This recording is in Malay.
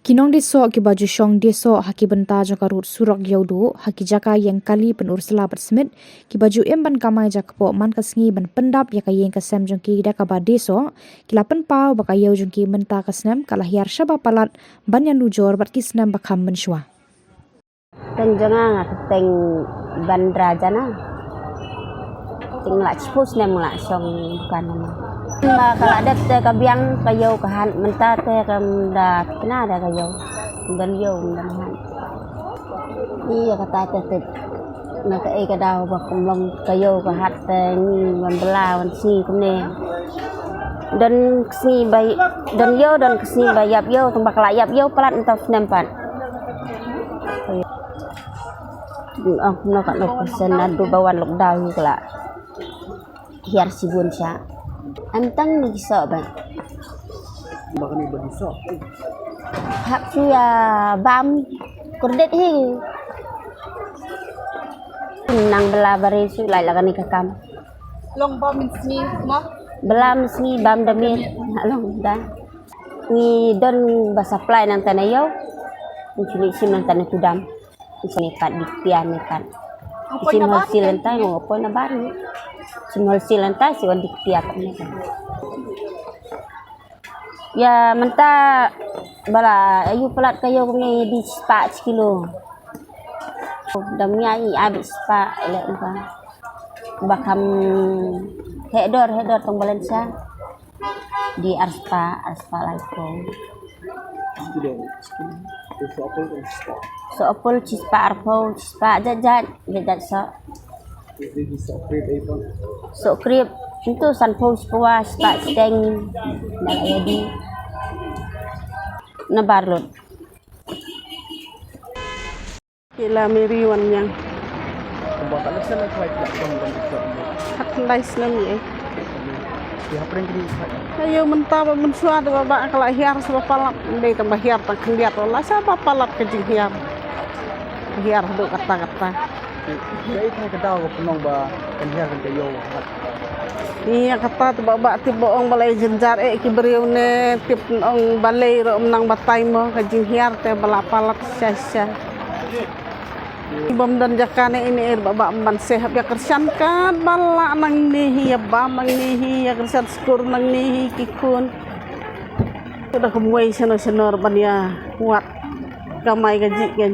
Kinong deso ki baju shong deso haki benta jakarut surok yaudu haki jaka yang kali penur selabat smith ki baju emban kamai jakpo man kasngi ban pendap yaka yang kasem jongki daka ba deso kilapen pau baka yau jongki menta kasnem kalah yar shaba palat ban yan nujor bat kisnem bakam menshwa. Tenjanga teng bandra jana ting la chpus nem la song bukan nama ma kala dat te kabiang kayo kahan menta te kam da kena da kayo dan yo dan han iya kata te na ka e ka daw ba kumlong kayo kahat te ni man bela wan si kumne dan si bay dan yo dan si bayap yo tong bakla yap yo pelat entah nempat ang nakat no pesen adu bawan lockdown kala hiar sibun siya antang ni giso ba bakal ni beriso hak siya bam kurdet hi nang bela bare su lai lagani kakam long bom ni mo belam si bam damir long da ni don ba supply nang tanayo ni sim nang tanah kudam isini pat diktian kan isin hasil lantai mo po na baru isin hasil lantai si wan diktiak ni ya menta bala ayu pelat kayo ni di spa kilo damnya i abis spa ele ka bakam hedor tong balensa di arspa laiko so apol cispa arpo cispa jajat so so krip itu sanpo sepua spa steng na ayadi na barlot kila miriwan yang bakal sana flight la tong beriso hak nice nami ya pren kini ayo menta mensua da baba kala hiar sa palap ndey tambah hiar tak kendiat wala sa palap kejing hiar do kata-kata dai kai ka daw penong ba kan hiar kan kayo iya kata tu baba ti boong balai jenjar ki beriu ne tip ong balai ro menang batay mo kejing hiar te bala palat sya ibam dan jakane ini baba man sehat ya kersan kan bala nang nihi ya ba mang nihi ya kersan skur nang nihi kikun sudah kemuai senor ban ya kuat kamai gaji kan